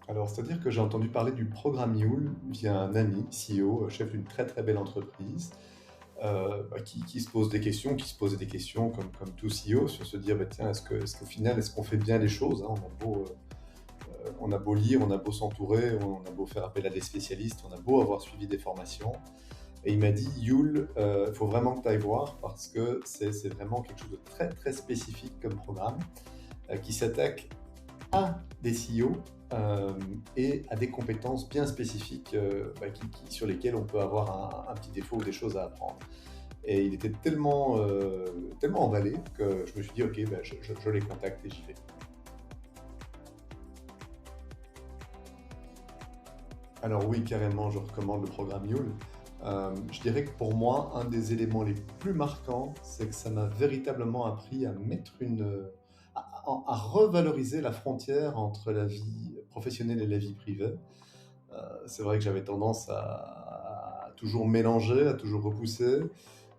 Alors, c'est-à-dire que j'ai entendu parler du programme Yule via un ami, CEO, chef d'une très très belle entreprise, qui se pose des questions, qui se posait des questions comme tout CEO, sur se dire, bah, tiens, est-ce qu'au final, est-ce qu'on fait bien les choses, hein. On a beau lire, on a beau s'entourer, on a beau faire appel à des spécialistes, on a beau avoir suivi des formations. Et il m'a dit, Yule, il faut vraiment que tu ailles voir parce que c'est vraiment quelque chose de très très spécifique comme programme qui s'attaque à des CEO et à des compétences bien spécifiques sur lesquelles on peut avoir un petit défaut ou des choses à apprendre. Et il était tellement emballé que je me suis dit, ok, ben, je les contacte et j'y vais. Alors oui, carrément, je recommande le programme Yule. Je dirais que pour moi, un des éléments les plus marquants, c'est que ça m'a véritablement appris à à revaloriser la frontière entre la vie professionnelle et la vie privée. C'est vrai que j'avais tendance à toujours mélanger, à toujours repousser,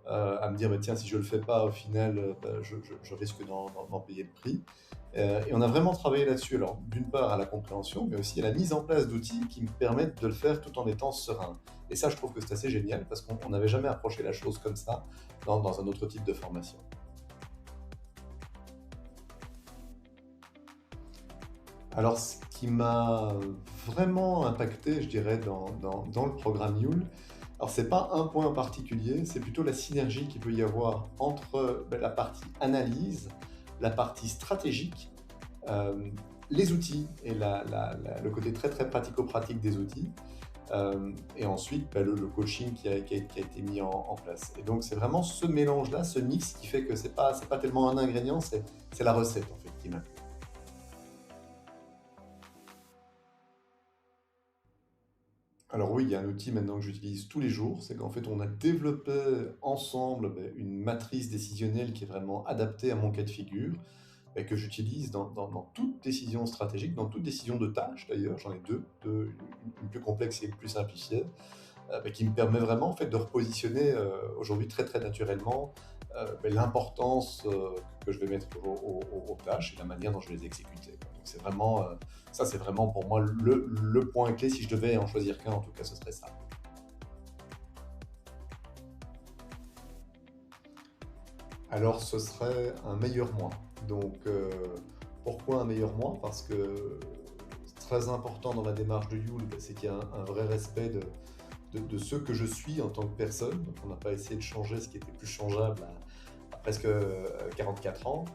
à me dire, bah, tiens, si je le fais pas, au final, bah, je risque d'en payer le prix. Et on a vraiment travaillé là-dessus. Alors, d'une part, à la compréhension, mais aussi à la mise en place d'outils qui me permettent de le faire tout en étant serein. Et ça, je trouve que c'est assez génial parce qu'on n'avait jamais approché la chose comme ça dans un autre type de formation. Alors, ce qui m'a vraiment impacté, je dirais, dans le programme Yule, alors c'est pas un point en particulier, c'est plutôt la synergie qu'il peut y avoir entre la partie analyse, la partie stratégique, euh, les outils et le côté très très pratico-pratique des outils, et ensuite le coaching qui a été mis en place. Et donc c'est vraiment ce mélange-là, ce mix qui fait que c'est pas tellement un ingrédient, c'est la recette en fait qui m'a plu. Alors oui, il y a un outil maintenant que j'utilise tous les jours, c'est qu'en fait on a développé ensemble une matrice décisionnelle qui est vraiment adaptée à mon cas de figure, que j'utilise dans toute décision stratégique, dans toute décision de tâche d'ailleurs, j'en ai une plus complexe et une plus simplifiée, qui me permet vraiment en fait de repositionner aujourd'hui très très naturellement l'importance que je vais mettre aux tâches et la manière dont je vais les exécuter. Donc c'est vraiment ça, c'est vraiment pour moi le point clé. Si je devais en choisir qu'un, en tout cas, ce serait ça. Alors ce serait un meilleur moi. Donc pourquoi un meilleur moi? Parce que très important dans la démarche de Yule, c'est qu'il y a un vrai respect de ce que je suis en tant que personne. Donc on n'a pas essayé de changer ce qui était plus changeable à presque 44 ans.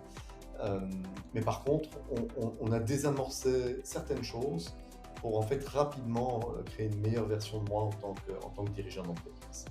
Euh, mais par contre, on a désamorcé certaines choses pour en fait rapidement créer une meilleure version de moi en tant que dirigeant d'entreprise.